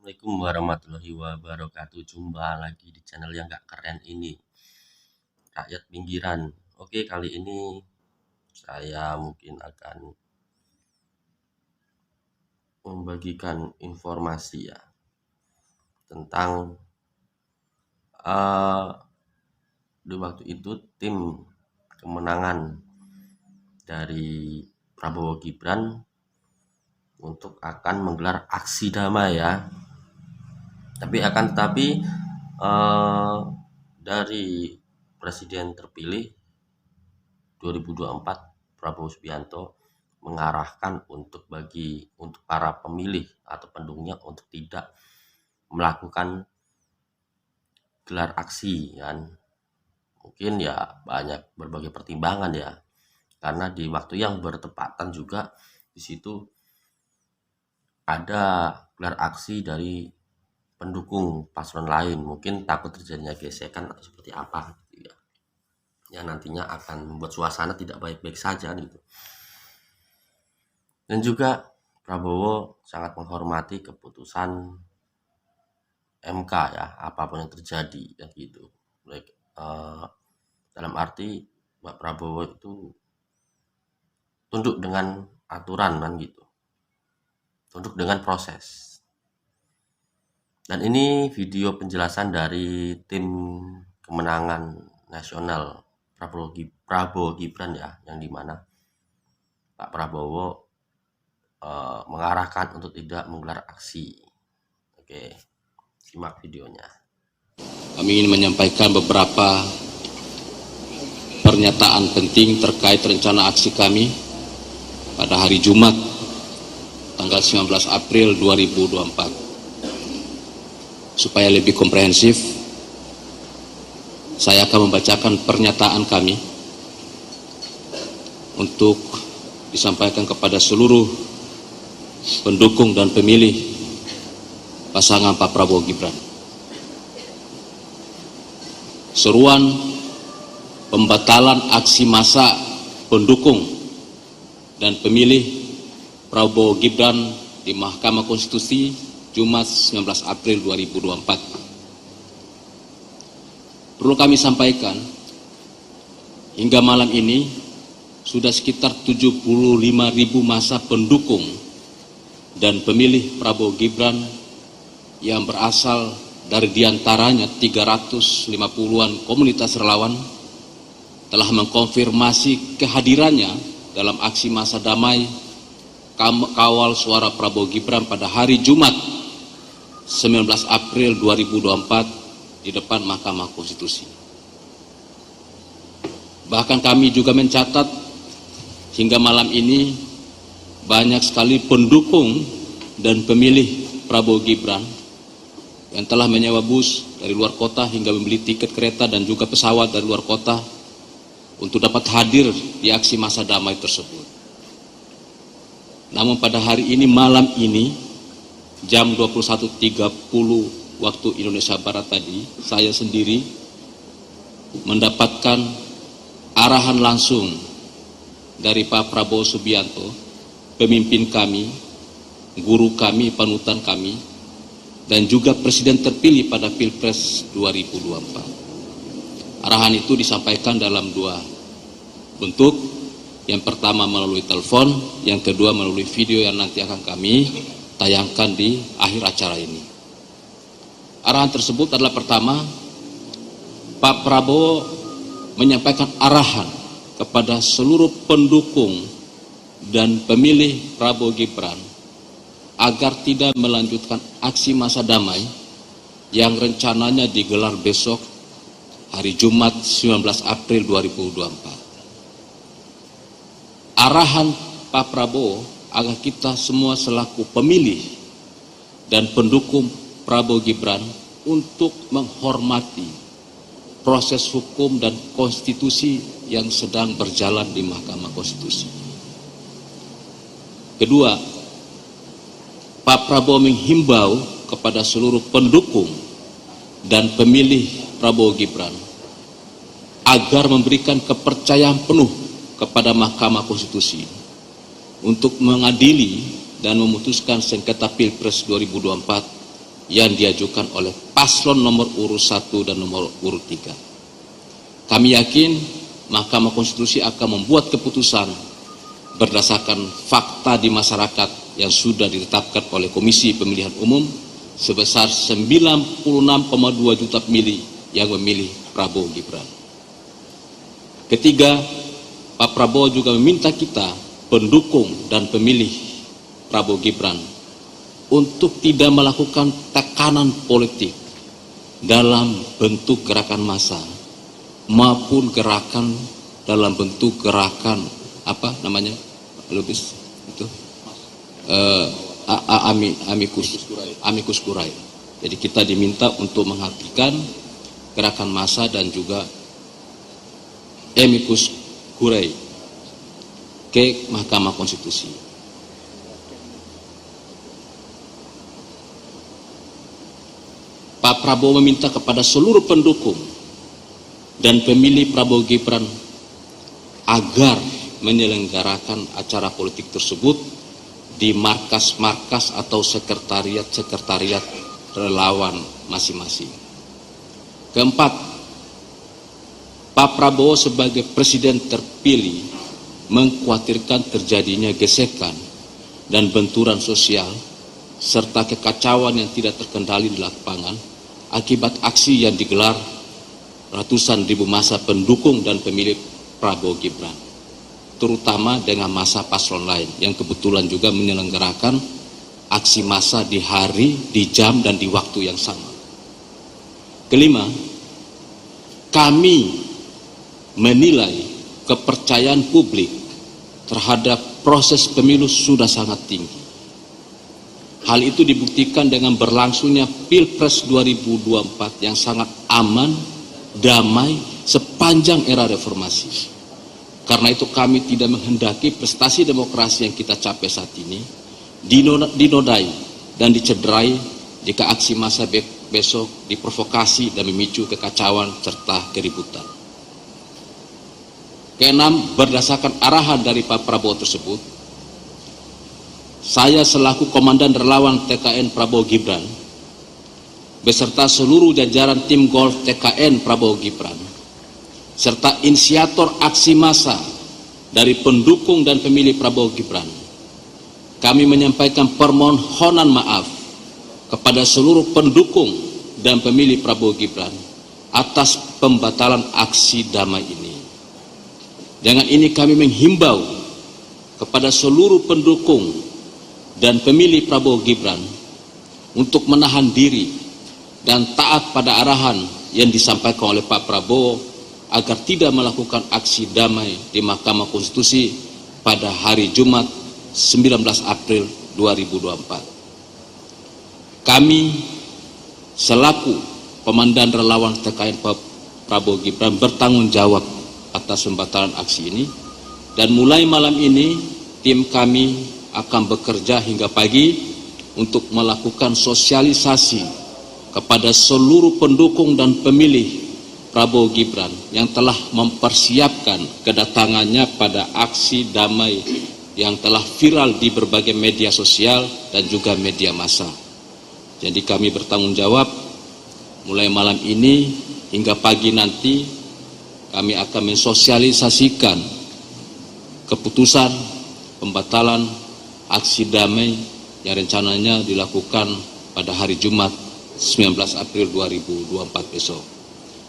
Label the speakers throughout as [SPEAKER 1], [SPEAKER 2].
[SPEAKER 1] Assalamualaikum warahmatullahi wabarakatuh. Jumpa lagi di channel yang gak keren ini, Rakyat Pinggiran. Oke, kali ini saya mungkin akan membagikan informasi ya tentang di waktu itu tim kemenangan dari Prabowo Gibran untuk akan menggelar aksi damai ya. Tetapi dari Presiden terpilih 2024 Prabowo Subianto mengarahkan untuk para pemilih atau pendukungnya untuk tidak melakukan gelar aksi kan. Mungkin ya banyak berbagai pertimbangan ya, karena di waktu yang bertepatan juga di situ ada gelar aksi dari pendukung paslon lain, mungkin takut terjadinya gesekan atau seperti apa gitu ya. Yang nantinya akan membuat suasana tidak baik-baik saja gitu. Dan juga Prabowo sangat menghormati keputusan MK ya, apapun yang terjadi ya gitu. Dalam arti Pak Prabowo itu tunduk dengan aturan kan gitu. Tunduk dengan proses. Dan ini video penjelasan dari tim kemenangan nasional Prabowo Gibran ya, yang dimana Pak Prabowo mengarahkan untuk tidak menggelar aksi. Oke, simak videonya.
[SPEAKER 2] Kami ingin menyampaikan beberapa pernyataan penting terkait rencana aksi kami pada hari Jumat tanggal 19 April 2024. Supaya lebih komprehensif, saya akan membacakan pernyataan kami untuk disampaikan kepada seluruh pendukung dan pemilih pasangan Pak Prabowo Gibran. Seruan pembatalan aksi massa pendukung dan pemilih Prabowo Gibran di Mahkamah Konstitusi Jumat 19 April 2024. Perlu kami sampaikan, hingga malam ini sudah sekitar 75.000 massa pendukung dan pemilih Prabowo Gibran yang berasal dari diantaranya 350-an komunitas relawan telah mengkonfirmasi kehadirannya dalam aksi massa damai kawal suara Prabowo Gibran pada hari Jumat 19 April 2024 di depan Mahkamah Konstitusi. Bahkan kami juga mencatat hingga malam ini banyak sekali pendukung dan pemilih Prabowo Gibran yang telah menyewa bus dari luar kota hingga membeli tiket kereta dan juga pesawat dari luar kota untuk dapat hadir di aksi massa damai tersebut. Namun pada hari ini, malam ini, jam 21.30 waktu Indonesia Barat tadi, saya sendiri mendapatkan arahan langsung dari Pak Prabowo Subianto, pemimpin kami, guru kami, panutan kami, dan juga Presiden terpilih pada Pilpres 2024. Arahan itu disampaikan dalam dua bentuk. Yang pertama melalui telepon, yang kedua melalui video yang nanti akan kami tayangkan di akhir acara ini. Arahan tersebut adalah pertama, Pak Prabowo menyampaikan arahan kepada seluruh pendukung dan pemilih Prabowo Gibran agar tidak melanjutkan aksi massa damai yang rencananya digelar besok hari Jumat 19 April 2024. Arahan Pak Prabowo agar kita semua selaku pemilih dan pendukung Prabowo Gibran untuk menghormati proses hukum dan konstitusi yang sedang berjalan di Mahkamah Konstitusi. Kedua, Pak Prabowo menghimbau kepada seluruh pendukung dan pemilih Prabowo Gibran agar memberikan kepercayaan penuh kepada Mahkamah Konstitusi untuk mengadili dan memutuskan sengketa Pilpres 2024 yang diajukan oleh paslon nomor urut 1 dan nomor urut 3. Kami yakin Mahkamah Konstitusi akan membuat keputusan berdasarkan fakta di masyarakat yang sudah ditetapkan oleh Komisi Pemilihan Umum sebesar 96,2 juta pemilih yang memilih Prabowo Gibran. Ketiga, Pak Prabowo juga meminta kita pendukung dan pemilih Prabowo Gibran untuk tidak melakukan tekanan politik dalam bentuk gerakan massa maupun gerakan dalam bentuk gerakan amicus curiae. Jadi kita diminta untuk menghentikan gerakan massa dan juga amicus curiae ke Mahkamah Konstitusi. Pak Prabowo meminta kepada seluruh pendukung dan pemilih Prabowo Gibran agar menyelenggarakan acara politik tersebut di markas-markas atau sekretariat relawan masing-masing. Keempat, Pak Prabowo sebagai presiden terpilih mengkhawatirkan terjadinya gesekan dan benturan sosial serta kekacauan yang tidak terkendali di lapangan akibat aksi yang digelar ratusan ribu massa pendukung dan pemilih Prabowo Gibran, terutama dengan massa paslon lain yang kebetulan juga menyelenggarakan aksi massa di hari, di jam, dan di waktu yang sama. Kelima, kami menilai kepercayaan publik terhadap proses pemilu sudah sangat tinggi. Hal itu dibuktikan dengan berlangsungnya Pilpres 2024 yang sangat aman, damai, sepanjang era reformasi. Karena itu kami tidak menghendaki prestasi demokrasi yang kita capai saat ini dinodai dan dicederai jika aksi massa besok diprovokasi dan memicu kekacauan serta keributan. Keenam, berdasarkan arahan dari Pak Prabowo tersebut, saya selaku Komandan Relawan TKN Prabowo Gibran beserta seluruh jajaran tim golf TKN Prabowo Gibran serta inisiator aksi massa dari pendukung dan pemilih Prabowo Gibran, kami menyampaikan permohonan maaf kepada seluruh pendukung dan pemilih Prabowo Gibran atas pembatalan aksi damai ini. Dengan ini kami menghimbau kepada seluruh pendukung dan pemilih Prabowo Gibran untuk menahan diri dan taat pada arahan yang disampaikan oleh Pak Prabowo agar tidak melakukan aksi damai di Mahkamah Konstitusi pada hari Jumat 19 April 2024. Kami selaku Komandan Relawan TKN Prabowo Gibran bertanggung jawab atas pembatalan aksi ini, dan mulai malam ini tim kami akan bekerja hingga pagi untuk melakukan sosialisasi kepada seluruh pendukung dan pemilih Prabowo Gibran yang telah mempersiapkan kedatangannya pada aksi damai yang telah viral di berbagai media sosial dan juga media massa. Jadi kami bertanggung jawab mulai malam ini hingga pagi nanti kami akan mensosialisasikan keputusan pembatalan aksi damai yang rencananya dilakukan pada hari Jumat 19 April 2024 besok.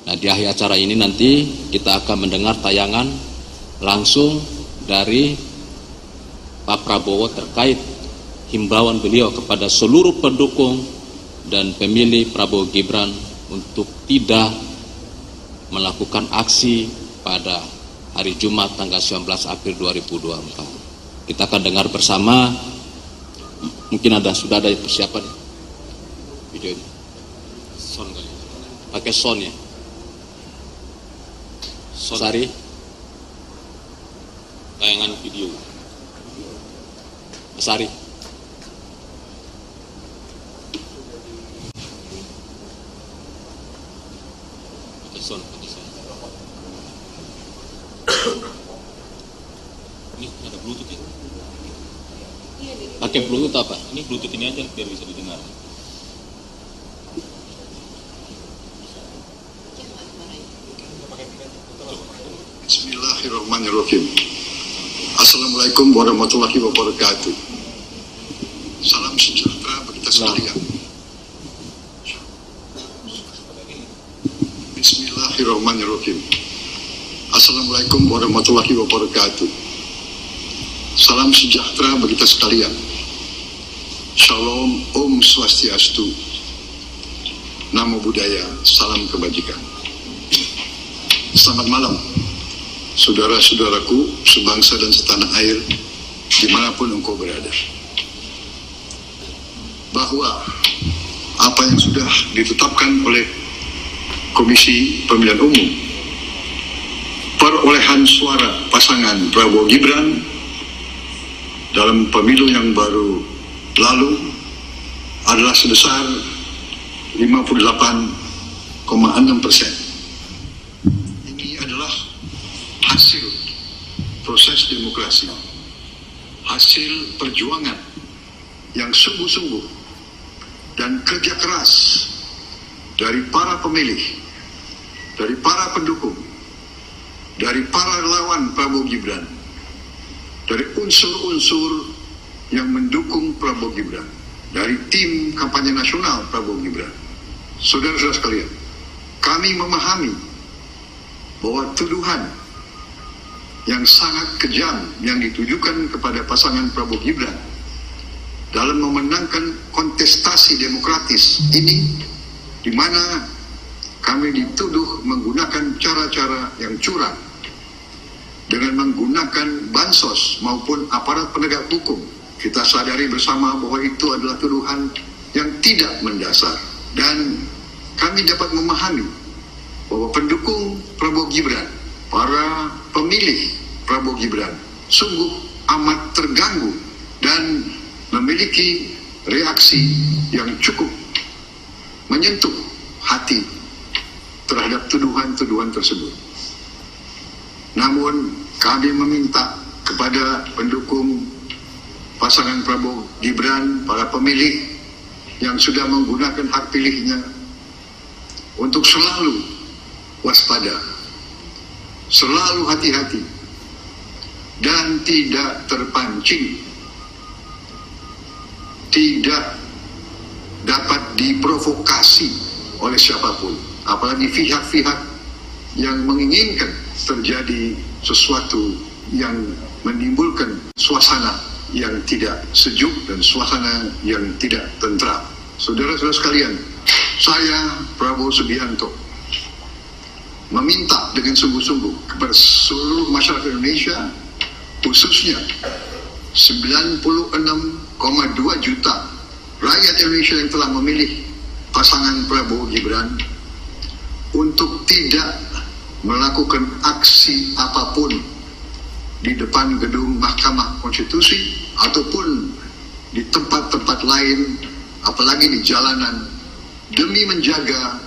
[SPEAKER 2] Nah, di akhir acara ini nanti kita akan mendengar tayangan langsung dari Pak Prabowo terkait himbauan beliau kepada seluruh pendukung dan pemilih Prabowo Gibran untuk tidak melakukan aksi pada hari Jumat tanggal 19 April 2024. Kita akan dengar bersama, mungkin sudah ada persiapan video ini. Sound kali. Pakai sound ya. Sari. Tayangan video. Mas Ari. Pakai sound. Ini ada Bluetooth ya? Pakai Bluetooth apa? Ini Bluetooth ini aja biar bisa didengar.
[SPEAKER 3] Bismillahirrahmanirrahim. Assalamualaikum warahmatullahi wabarakatuh. Salam sejahtera bagi kita sekalian. Bismillahirrahmanirrahim. Assalamualaikum warahmatullahi wabarakatuh. Salam sejahtera bagi kita sekalian. Shalom, Om Swastiastu. Namo Buddhaya, salam kebajikan. Selamat malam, saudara-saudaraku sebangsa dan setanah air, dimanapun engkau berada. Bahwa apa yang sudah ditetapkan oleh Komisi Pemilihan Umum, perolehan suara pasangan Prabowo Gibran dalam pemilu yang baru lalu adalah sebesar 58,6%. Ini adalah hasil proses demokrasi, hasil perjuangan yang sungguh-sungguh dan kerja keras dari para pemilih, dari para pendukung, dari para relawan Prabowo Gibran, dari unsur-unsur yang mendukung Prabowo Gibran, dari tim kampanye nasional Prabowo Gibran. Saudara-saudara sekalian, kami memahami bahwa tuduhan yang sangat kejam yang ditujukan kepada pasangan Prabowo Gibran dalam memenangkan kontestasi demokratis ini, di mana kami dituduh menggunakan cara-cara yang curang dengan menggunakan bansos maupun aparat penegak hukum. Kita sadari bersama bahwa itu adalah tuduhan yang tidak mendasar, dan kami dapat memahami bahwa pendukung Prabowo Gibran, para pemilih Prabowo Gibran sungguh amat terganggu dan memiliki reaksi yang cukup menyentuh hati terhadap tuduhan-tuduhan tersebut. Namun kami meminta kepada pendukung pasangan Prabowo Gibran, para pemilih yang sudah menggunakan hak pilihnya, untuk selalu waspada, selalu hati-hati, dan tidak terpancing, tidak dapat diprovokasi oleh siapapun, apalagi pihak-pihak yang menginginkan terjadi sesuatu yang menimbulkan suasana yang tidak sejuk dan suasana yang tidak tentram. Saudara-saudara sekalian, saya Prabowo Subianto meminta dengan sungguh-sungguh kepada seluruh masyarakat Indonesia, khususnya 96,2 juta rakyat Indonesia yang telah memilih pasangan Prabowo Gibran, untuk tidak melakukan aksi apapun di depan gedung Mahkamah Konstitusi ataupun di tempat-tempat lain, apalagi di jalanan, demi menjaga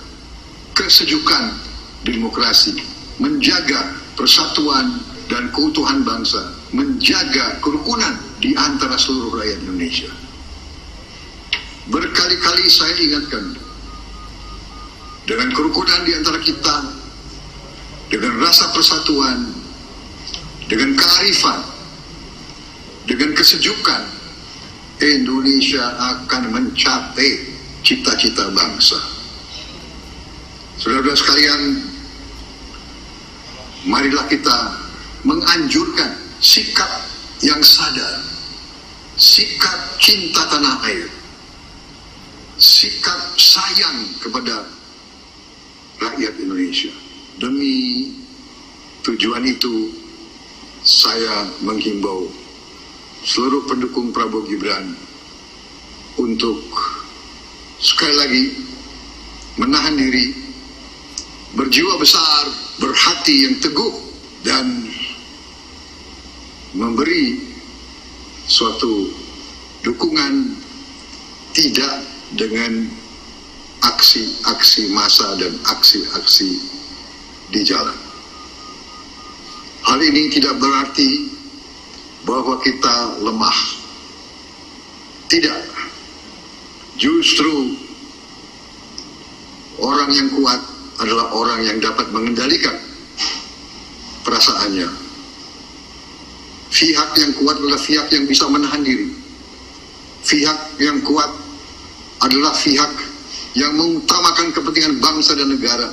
[SPEAKER 3] kesejukan demokrasi, menjaga persatuan dan keutuhan bangsa, menjaga kerukunan di antara seluruh rakyat Indonesia. Berkali-kali saya ingatkan, dengan kerukunan di antara kita, dengan rasa persatuan, dengan kearifan, dengan kesejukan, Indonesia akan mencapai cita-cita bangsa. Saudara-saudara sekalian, marilah kita menganjurkan sikap yang sadar, sikap cinta tanah air, sikap sayang kepada rakyat Indonesia. Demi tujuan itu, saya menghimbau seluruh pendukung Prabowo Gibran untuk sekali lagi menahan diri, berjiwa besar, berhati yang teguh, dan memberi suatu dukungan tidak dengan aksi-aksi massa dan aksi-aksi di jalan. Hal ini tidak berarti bahwa kita lemah. Tidak. Justru orang yang kuat adalah orang yang dapat mengendalikan perasaannya, Pihak yang kuat adalah pihak yang bisa menahan diri. Pihak yang kuat adalah pihak yang mengutamakan kepentingan bangsa dan negara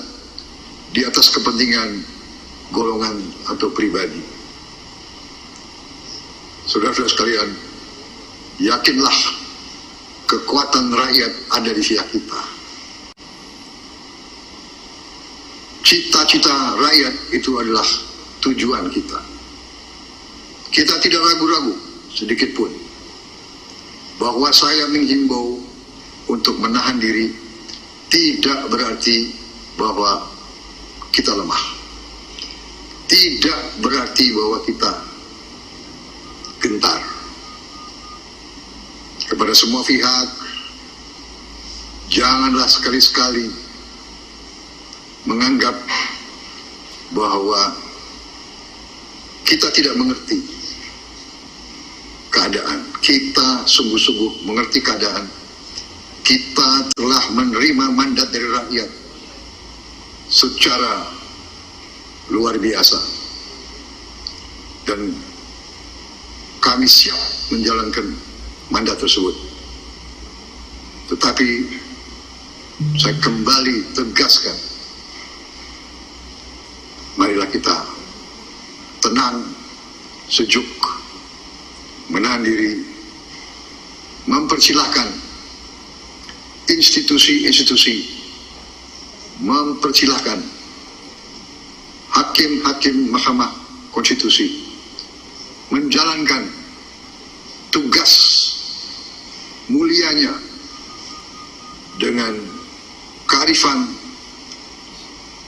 [SPEAKER 3] di atas kepentingan golongan atau pribadi. Saudara-saudara sekalian, yakinlah kekuatan rakyat ada di pihak kita. Cita-cita rakyat itu adalah tujuan kita. Kita tidak ragu-ragu sedikit pun bahwa saya menghimbau untuk menahan diri tidak berarti bahwa kita lemah. Tidak berarti bahwa kita gentar. Kepada semua pihak, janganlah sekali-sekali menganggap bahwa kita tidak mengerti keadaan. Kita sungguh-sungguh mengerti keadaan. Kita telah menerima mandat dari rakyat secara luar biasa. Dan kami siap menjalankan mandat tersebut. Tetapi saya kembali tegaskan, marilah kita tenang, sejuk, menahan diri, mempersilahkan institusi-institusi, mempersilahkan hakim-hakim Mahkamah Konstitusi menjalankan tugas mulianya dengan kearifan,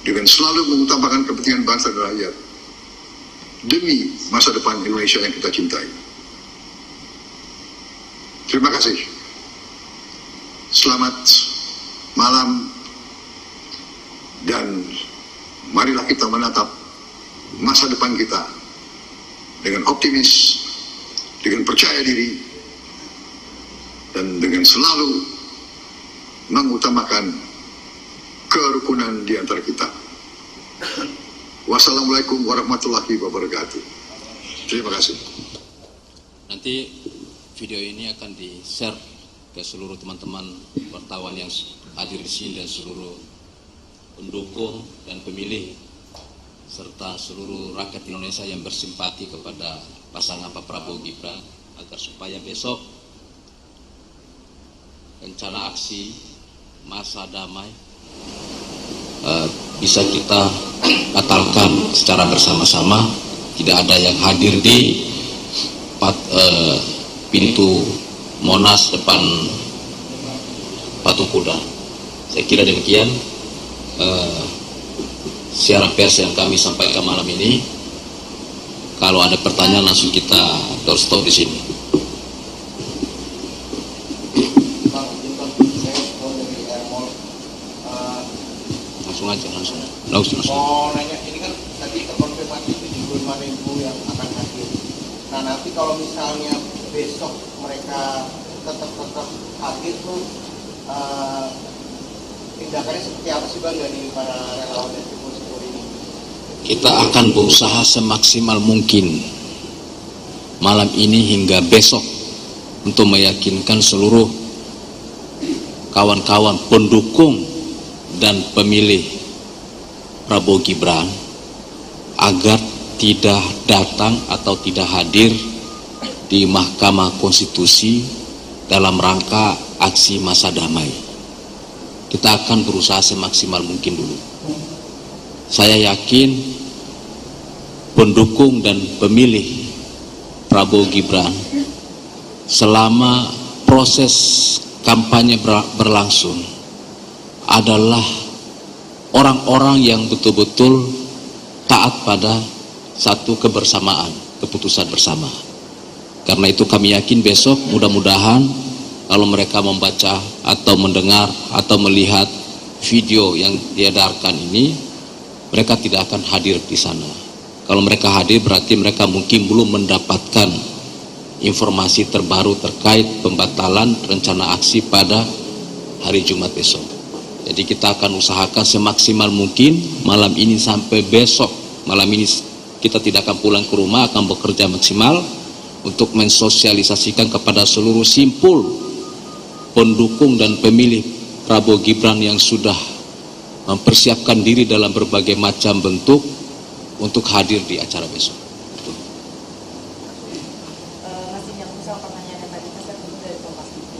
[SPEAKER 3] dengan selalu mengutamakan kepentingan bangsa dan rakyat demi masa depan Indonesia yang kita cintai. Terima kasih. Selamat malam dan marilah kita menatap masa depan kita dengan optimis, dengan percaya diri, dan dengan selalu mengutamakan kerukunan di antara kita. Wassalamualaikum warahmatullahi wabarakatuh. Terima kasih.
[SPEAKER 2] Nanti video ini akan di-share ke seluruh teman-teman wartawan yang hadir di sini dan seluruh pendukung dan pemilih serta seluruh rakyat Indonesia yang bersimpati kepada pasangan Pak Prabowo Gibran, agar supaya besok rencana aksi masa damai bisa kita batalkan secara bersama-sama. Tidak ada yang hadir di pintu Monas depan Patung Kuda. Saya kira demikian siaran pers yang kami sampaikan malam ini. Kalau ada pertanyaan langsung kita doorstop di sini. Langsung aja, langsung.
[SPEAKER 4] Mau nanya, ini kan tadi terkonfirmasi 75.000 yang akan hadir. Nah nanti kalau misalnya besok mereka tetap hadir tuh tindakannya seperti apa sih Bang dari para relawan dan sipil ini?
[SPEAKER 2] Kita akan berusaha semaksimal mungkin malam ini hingga besok untuk meyakinkan seluruh kawan-kawan pendukung dan pemilih Prabowo Gibran agar tidak datang atau tidak hadir di Mahkamah Konstitusi dalam rangka aksi masa damai. Kita akan berusaha semaksimal mungkin dulu. Saya yakin pendukung dan pemilih Prabowo Gibran selama proses kampanye berlangsung adalah orang-orang yang betul-betul taat pada satu kebersamaan, keputusan bersama. Karena itu kami yakin besok mudah-mudahan kalau mereka membaca atau mendengar atau melihat video yang diedarkan ini, mereka tidak akan hadir di sana. Kalau mereka hadir berarti mereka mungkin belum mendapatkan informasi terbaru terkait pembatalan rencana aksi pada hari Jumat besok. Jadi kita akan usahakan semaksimal mungkin malam ini sampai besok. Malam ini kita tidak akan pulang ke rumah, akan bekerja maksimal untuk mensosialisasikan kepada seluruh simpul pendukung dan pemilih Prabowo Gibran yang sudah mempersiapkan diri dalam berbagai macam bentuk untuk hadir di acara besok.
[SPEAKER 5] Masih nyambung sama pertanyaan yang tadi Mas Teguh dari Kompas TV.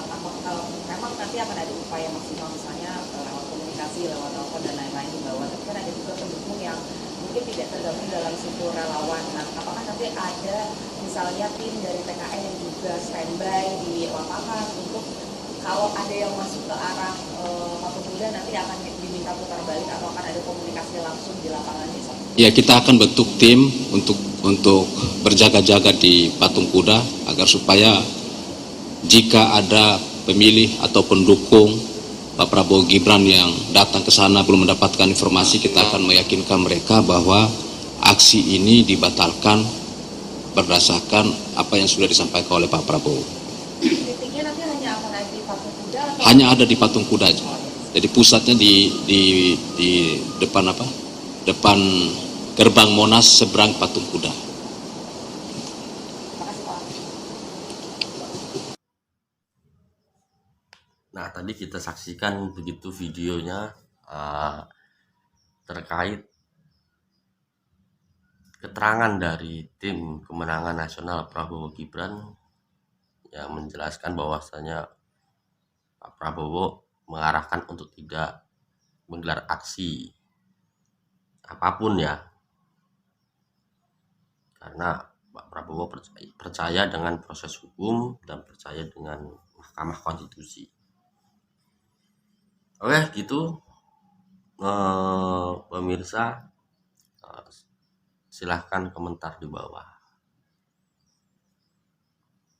[SPEAKER 5] Apakah memang nanti akan ada upaya maksimal misalnya lewat komunikasi, lewat telepon dan lain-lain di bawah, tapi kan ada juga pendukung yang mungkin tidak tergabung dalam simpul relawan. Nah, apakah nanti ada misalnya tim dari PKN yang juga standby di lapangan untuk kalau ada yang masuk ke arah Patung Kuda nanti akan diminta putar balik atau akan ada komunikasi langsung di lapangan desa?
[SPEAKER 2] Ya, kita akan bentuk tim untuk berjaga-jaga di Patung Kuda agar supaya jika ada pemilih atau pendukung Pak Prabowo Gibran yang datang ke sana belum mendapatkan informasi, kita akan meyakinkan mereka bahwa aksi ini dibatalkan berdasarkan apa yang sudah disampaikan oleh Pak Prabowo.
[SPEAKER 5] Titiknya nanti hanya akan ada di Patung Kuda atau
[SPEAKER 2] Hanya ada di Patung Kuda aja. Jadi pusatnya di depan apa? Depan gerbang Monas seberang Patung Kuda.
[SPEAKER 5] Makasih Pak.
[SPEAKER 1] Nah, tadi kita saksikan begitu videonya terkait keterangan dari tim kemenangan nasional Prabowo Gibran yang menjelaskan bahwasanya Pak Prabowo mengarahkan untuk tidak menggelar aksi apapun ya, karena Pak Prabowo percaya dengan proses hukum dan percaya dengan Mahkamah Konstitusi. Oke, gitu pemirsa, silahkan komentar di bawah.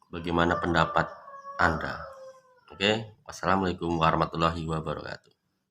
[SPEAKER 1] Bagaimana pendapat Anda? Oke, wassalamualaikum warahmatullahi wabarakatuh.